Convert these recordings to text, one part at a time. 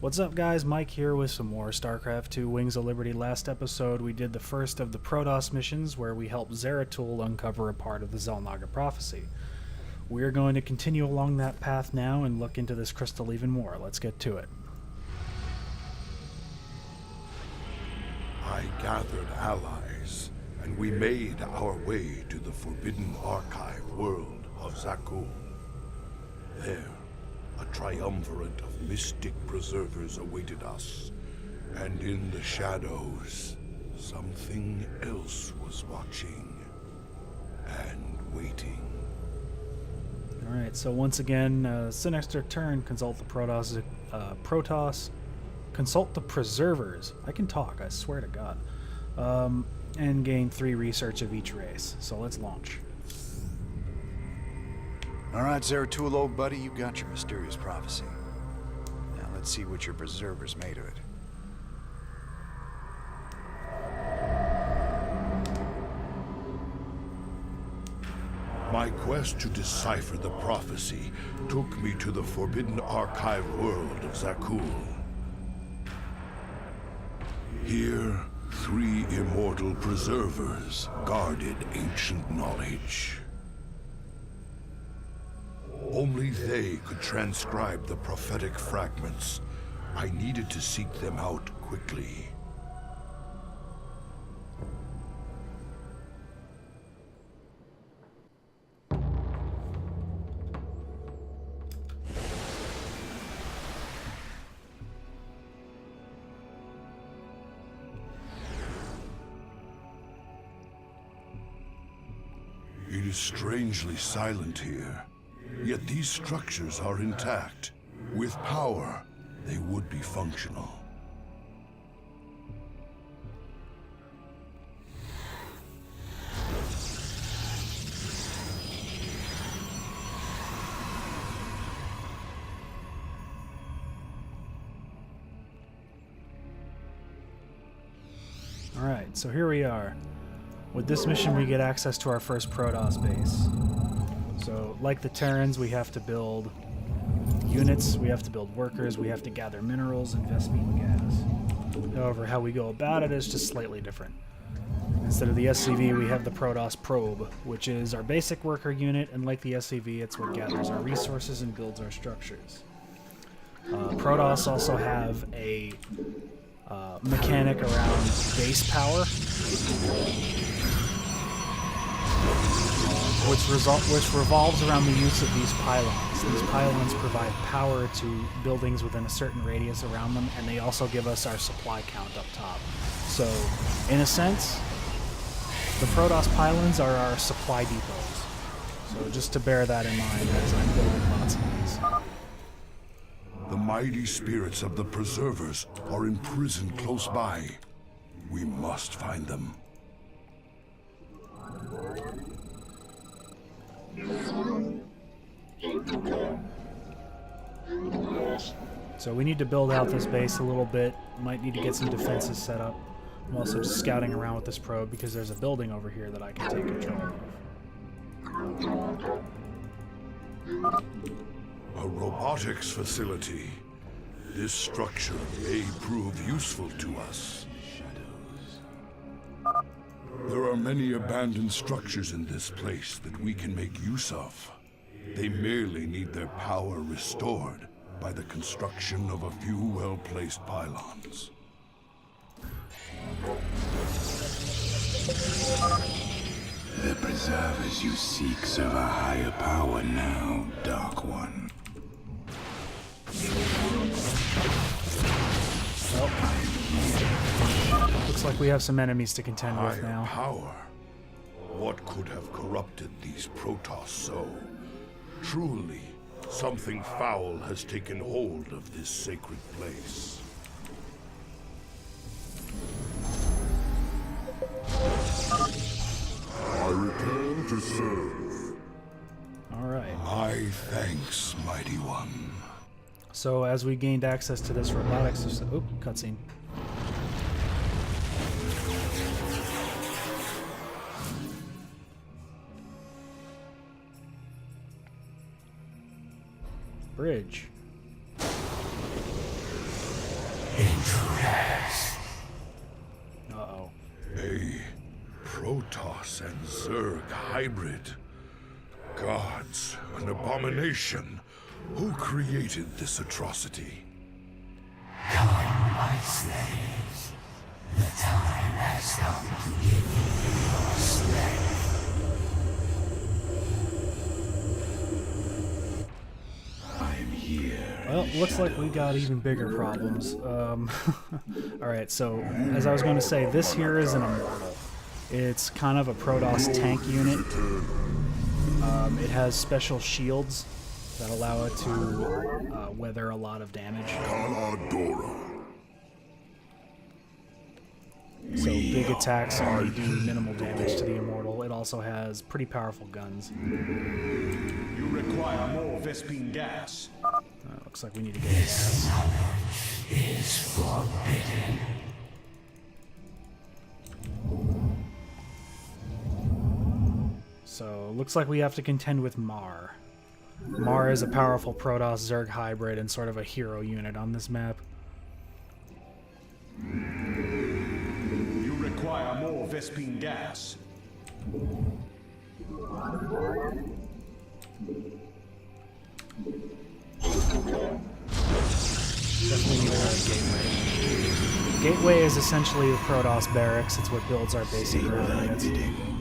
What's up guys, Mike here with some more StarCraft 2 Wings of Liberty. Last episode we did the first of the Protoss missions where we helped Zeratul uncover a part of the Xel'Naga prophecy. We're going to continue along that path now and look into this crystal even more. Let's get to it. I gathered allies, and we made our way to the forbidden archive world of Zakul. There, a triumvirate of mystic preservers awaited us, and in the shadows, something else was watching and waiting. Alright, so once again, sit next to turn, consult the Protoss, consult the preservers. I can talk, I swear to God. And gain 3 research of each race. So let's launch. Alright, Zeratul, old buddy, you got your mysterious prophecy. Now let's see what your preservers made of it. My quest to decipher the prophecy took me to the forbidden archive world of Zakul. Here, 3 immortal preservers guarded ancient knowledge. Only they could transcribe the prophetic fragments. I needed to seek them out quickly. It is strangely silent here. Yet these structures are intact. With power, they would be functional. Alright, so here we are. With this mission we get access to our first Protoss base. So, like the Terrans, we have to build units, we have to build workers, we have to gather minerals, invest in gas. However, how we go about it is just slightly different. Instead of the SCV, we have the Protoss Probe, which is our basic worker unit, and like the SCV, it's what gathers our resources and builds our structures. Protoss also have a mechanic around base power, which revolves around the use of these pylons. These pylons provide power to buildings within a certain radius around them, and they also give us our supply count up top. So, in a sense, the Protoss pylons are our supply depots. So just to bear that in mind as I'm building lots of these. The mighty spirits of the preservers are imprisoned close by. We must find them. So we need to build out this base a little bit. Might need to get some defenses set up. I'm also just scouting around with this probe because there's a building over here that I can take control of. A robotics facility. This structure may prove useful to us. There are many abandoned structures in this place that we can make use of. They merely need their power restored by the construction of a few well-placed pylons. The preservers you seek serve a higher power now, Dark One. Looks like we have some enemies to contend with Higher now. power? What could have corrupted these Protoss so? Truly, something foul has taken hold of this sacred place. I return to serve. Alright. My thanks, Mighty One. So as we gained access to this robotics... Oh, cutscene. bridge. Uh-oh. A Protoss and Zerg hybrid. Gods, an abomination. Who created this atrocity? Come, my slaves. The time has come to give you your strength. I'm here. Well, looks like we got even bigger problems. Alright, so, as I was going to say, this here is an immortal. It's kind of a Protoss tank unit. It has special shields that allow it to weather a lot of damage. So big attacks only do minimal damage to the immortal. It also has pretty powerful guns. You require more Vespine gas. Looks like we need to get gas. Is forbidden. So, looks like we have to contend with Maar. Maar is a powerful Protoss Zerg hybrid and sort of a hero unit on this map. You require more Vespine gas. Definitely need a gateway. Gateway is essentially the Protoss barracks. It's what builds our basic ground units.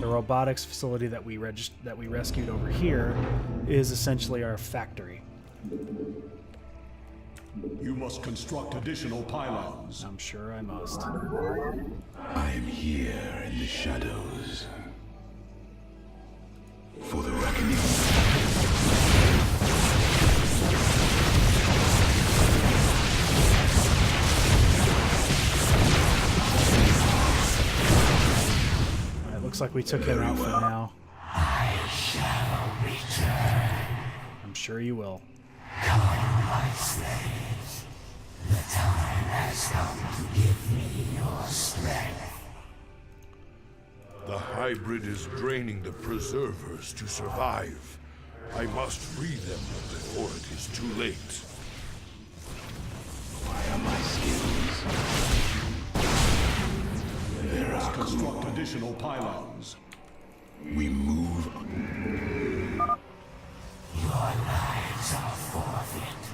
The robotics facility that we rescued over here is essentially our factory. You must construct additional pylons. I'm sure I must. I'm here in the shadows. For the reckoning. Looks like we took him out for now. I shall return. I'm sure you will. Come, my slaves. The time has come to give me your strength. The hybrid is draining the preservers to survive. I must free them before it is too late. Why are my skills? You must construct additional pylons. We move. Your lives are forfeit.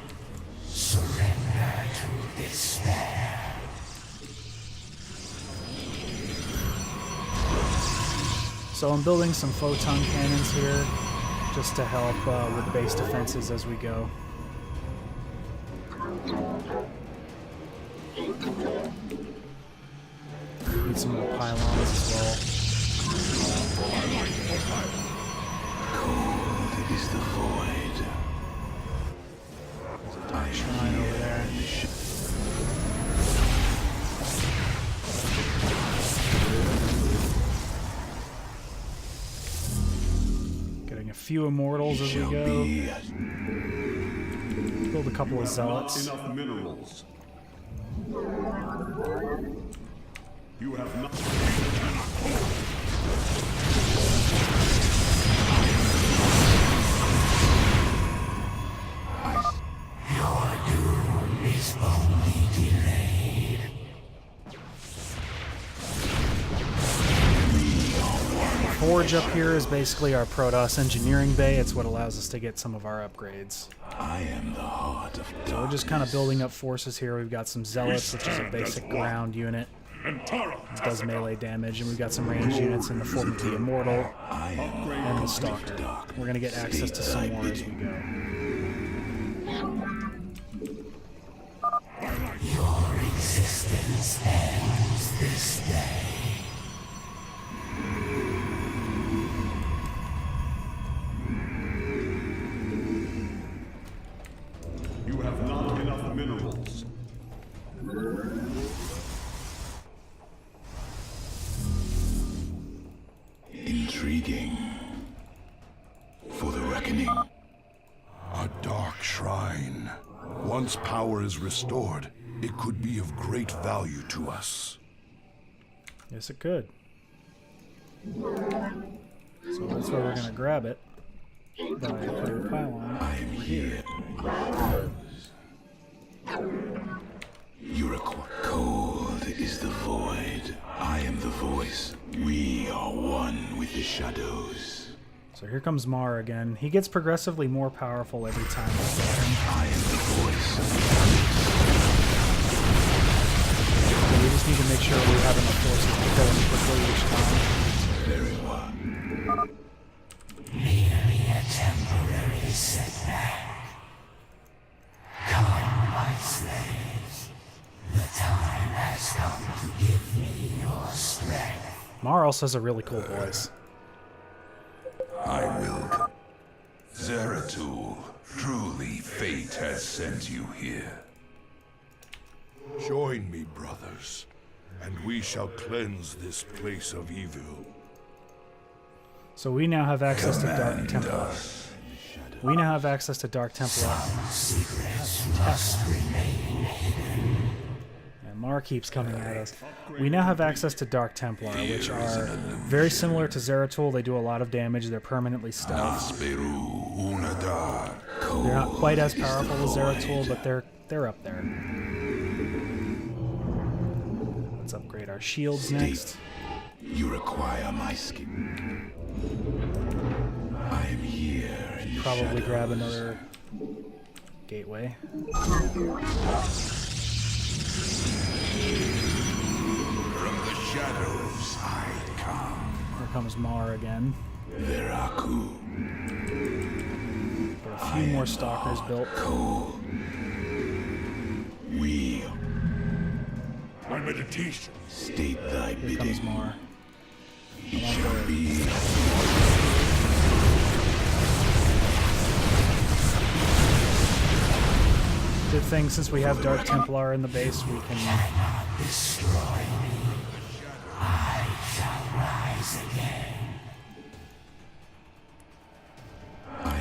Surrender to despair. So I'm building some photon cannons here, just to help with base defenses as we go. Need some more pylons as well. Cold is the void. Dark shrine over there. Getting a few immortals as we Shall go. be. Build a couple of Not zealots. enough minerals. You have not. Your doom is only delayed. The forge up here is basically our Protoss engineering bay. It's what allows us to get some of our upgrades. I am the heart of darkness. So we're just kind of building up forces here. We've got some zealots, which is a basic ground unit. It does melee damage, and we've got some range units in the form of the Immortal I am and the Stalker. We're going to get access to some more as we go. Your existence ends this day. You have not enough minerals. intriguing. For the reckoning. A dark shrine. Once power is restored, it could be of great value to us. Yes, it could. So that's why we're going to grab it by putting a pylon I am over here. here. You require Cold is the void. I am the voice. We are one with the shadows. So here comes Maar again. He gets progressively more powerful every time. I am the voice. So we just need to make sure we have enough forces to kill him quickly each time. Very well. Merely a temporary setback. Come, my slaves. The time has come to give me your strength. Maar also has a really cool voice. I will. Zeratul, truly fate has sent you here. Join me, brothers, and we shall cleanse this place of evil. So we now have access to Dark Command Templar. us. We now have access to Dark Templar. Secrets must remain hidden. And Maar keeps coming at us. We now have access to Dark Templar, which are very similar to Zeratul. They do a lot of damage. They're permanently stealth. Asperu Unadar. They're not quite as powerful as Zeratul, but they're up there. Let's upgrade our shields next. You require my skin. I am here in the Probably grab shadows. another gateway. From the shadows I come. Here comes Maar again. Veraku. Get a few more stalkers built. Cold. We My meditation. state thy Here comes bidding. Maar. It shall be. Good thing, since we have Dark Templar in the base, we can... Destroy me. I shall rise again.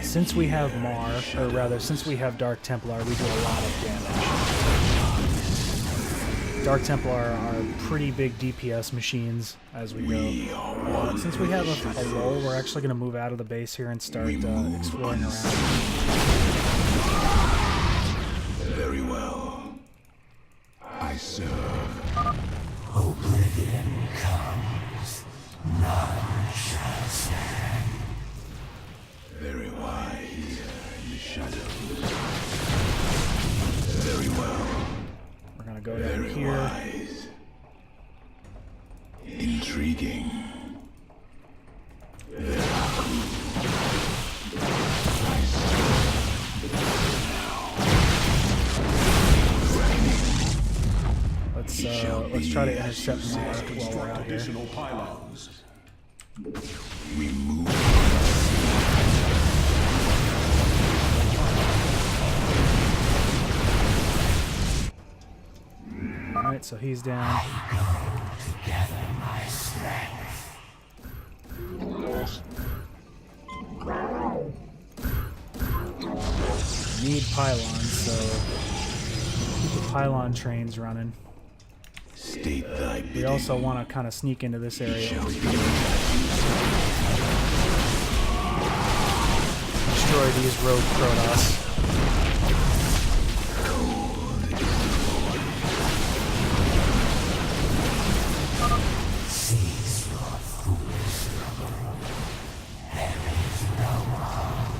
Since we have Maar, or rather, since we have Dark Templar, we do a lot of damage. Dark Templar are pretty big DPS machines as we go. Since we have a lull, we're actually going to move out of the base here and start exploring around. Very well. I serve. Oblivion comes. None shall stand. Very well. Here in the shadows. Very well. We're going to go down Very here. wise. Intriguing. Let's try to intercept Maar while we're Construct out here. additional pylons. We move. Alright, so he's down. Gather my strength. Need pylons, so keep the pylon trains running. State thy We bidding. also want to kind of sneak into this area over here. Destroy these rogue Protoss. Cease your foolish struggle. There is no harm.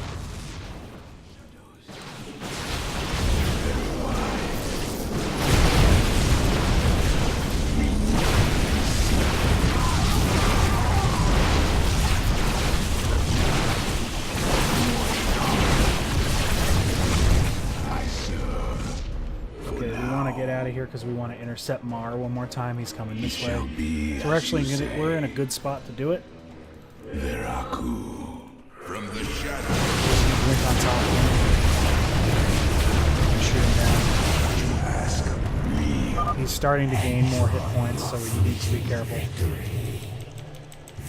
Okay, we want to get out of here because we want to intercept Maar one more time. He's coming this way. Be So we're actually we're in a good spot to do it. Veraku. From the shadows. Blink on top of him. And shoot him down. He's starting to gain more hit points, so we need to be careful.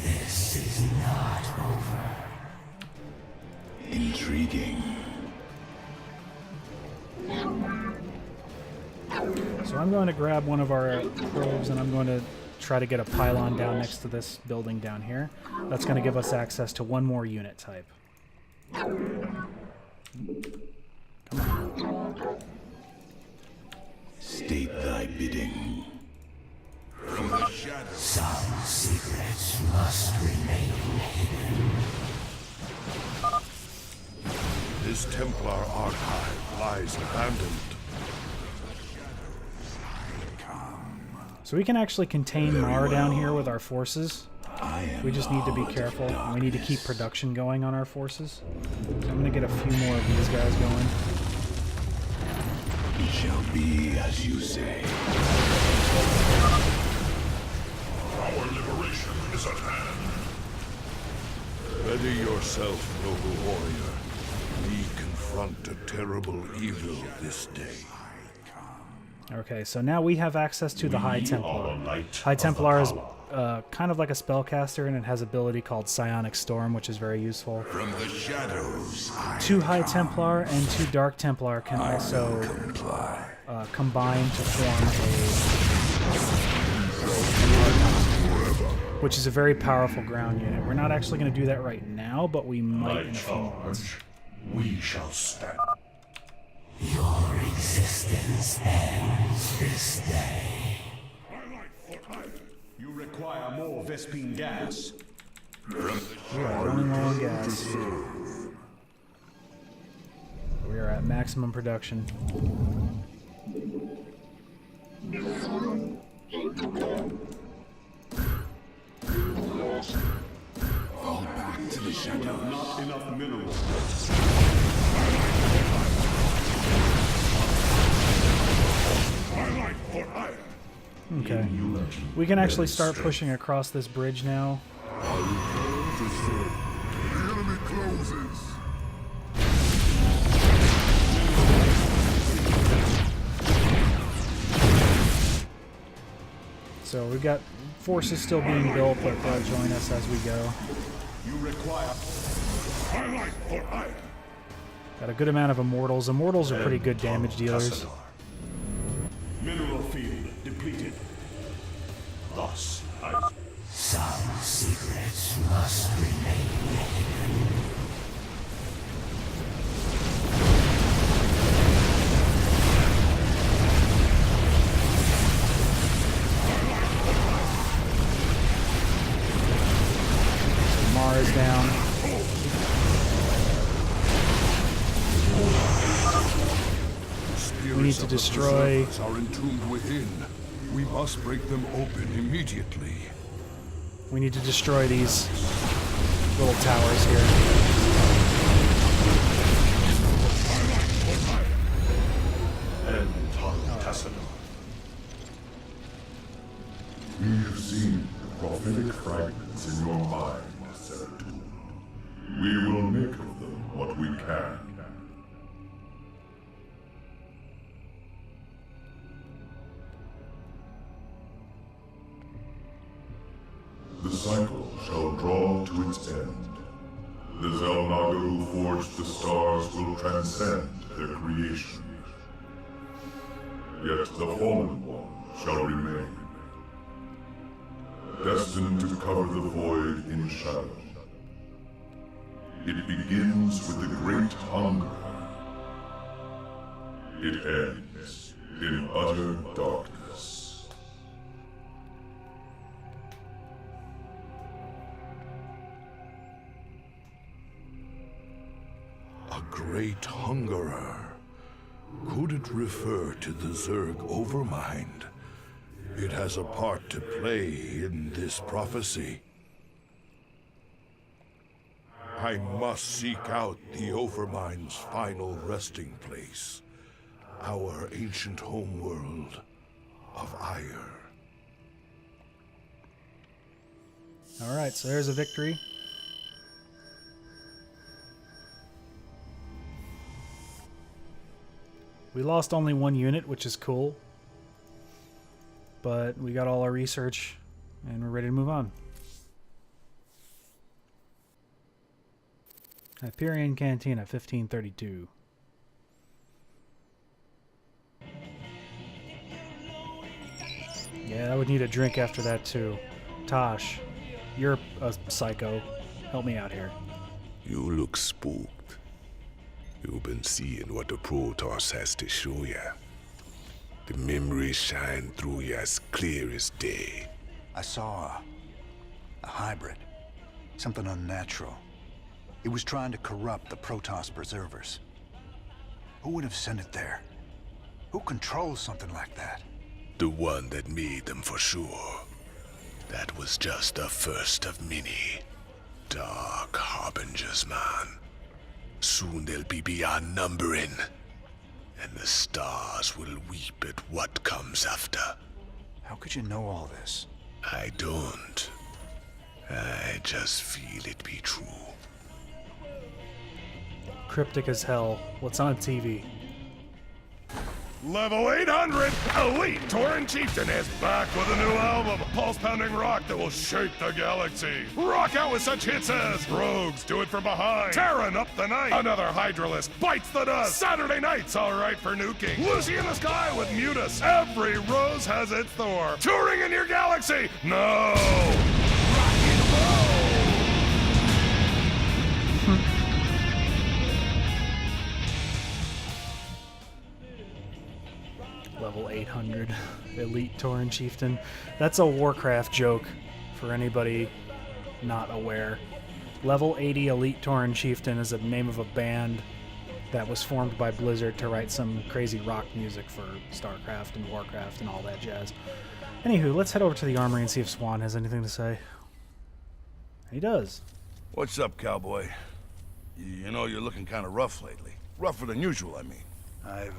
This is not over. Intriguing. So I'm going to grab one of our probes and I'm going to try to get a pylon down next to this building down here. That's going to give us access to one more unit type. Come on. State thy thy bidding. From the shadows. Some secrets must remain hidden. This Templar archive lies abandoned. So we can actually contain Maar down here with our forces. We just need to be careful. And we need to keep production going on our forces. So I'm going to get a few more of these guys going. It shall be as you say. Our liberation is at hand. Ready yourself, noble warrior. We confront a terrible evil this day. Okay, so now we have access to the High Templar. High of the Templar is power. kind of like a spellcaster, and it has ability called Psionic Storm, which is very useful. From the shadows. 2 High Templar and 2 Dark Templar can also combine to form a... which is a very powerful ground unit. We're not actually going to do that right now, but we might in a few moments. We shall stand. Your existence ends this day. You require more Vespine gas. We are running low on gas. We are at maximum production. Fall back to the shadow. Not enough minerals. Okay. We can actually start pushing across this bridge now. The enemy closes. So we've got forces still being built, but they'll join us as we go. You require highlight for iron. Got a good amount of immortals. Immortals are pretty good damage dealers. Mineral field depleted. Thus, Some secrets must remain hidden. Maar is down. We need to destroy. Are entombed within. We must break them open immediately. We need to destroy these little towers here. We have seen the prophetic fragments in your mind, Zeratul. We will make of them what we can. The cycle shall draw to its end. The Zelnaga who forged the stars will transcend their creation. Yet the Fallen One shall remain, destined to cover the void in shadow. It begins with the great hunger. It ends in utter darkness. A great hungerer. Could it refer to the Zerg Overmind? It has a part to play in this prophecy. I must seek out the Overmind's final resting place. Our ancient homeworld of Ire. Alright, so there's a victory. We lost only 1 unit, which is cool. But we got all our research, and we're ready to move on. Hyperion Cantina, 1532. Yeah, I would need a drink after that too. Tosh, you're a psycho. Help me out here. You look spooked. You've been seeing what the Protoss has to show ya. The memories shine through you as clear as day. I saw a hybrid. Something unnatural. It was trying to corrupt the Protoss preservers. Who would have sent it there? Who controls something like that? The one that made them for sure. That was just the first of many. Dark harbingers, man. Soon they'll be beyond numbering. And the stars will weep at what comes after. How could you know all this? I don't. I just feel it be true. Cryptic as hell. What's on TV? Level 800, Elite Tauren Chieftain is back with a new album, pulse-pounding rock that will shake the galaxy. Rock out with such hits as Rogues, Do It From Behind, Terran Up the Night, Another Hydralisk, Bites the Dust, Saturday Night's Alright for Nuking, Lucy in the Sky with Mutus, Every Rose Has Its Thorn, Touring in Your Galaxy, no! Rock and roll! Level 800 Elite Tauren Chieftain. That's a Warcraft joke for anybody not aware. Level 80 Elite Tauren Chieftain is the name of a band that was formed by Blizzard to write some crazy rock music for StarCraft and Warcraft and all that jazz. Anywho, let's head over to the armory and see if Swan has anything to say. He does. What's up, cowboy? You know you're looking kind of rough lately. Rougher than usual, I mean. I've,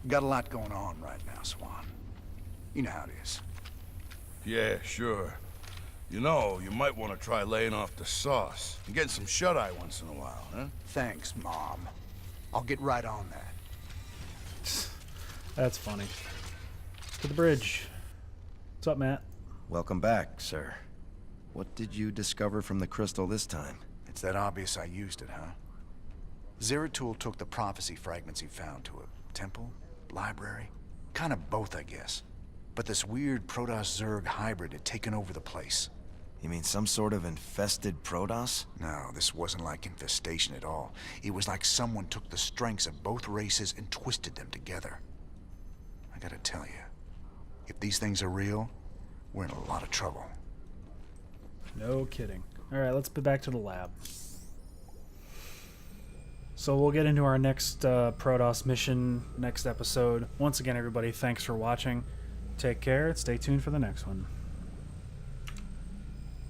got a lot going on right now, Swan. You know how it is. Yeah, sure. You know, you might want to try laying off the sauce and getting some shut-eye once in a while, huh? Thanks, Mom. I'll get right on that. That's funny. To the bridge. What's up, Matt? Welcome back, sir. What did you discover from the crystal this time? It's that obvious I used it, huh? Zeratul took the prophecy fragments he found to a temple, library, kind of both, I guess. But this weird Protoss-Zerg hybrid had taken over the place. You mean some sort of infested Protoss? No, this wasn't like infestation at all. It was like someone took the strengths of both races and twisted them together. I gotta tell you, if these things are real, we're in a lot of trouble. No kidding. Alright, let's be back to the lab. So we'll get into our next Protoss mission next episode. Once again, everybody, thanks for watching. Take care. Stay tuned for the next one.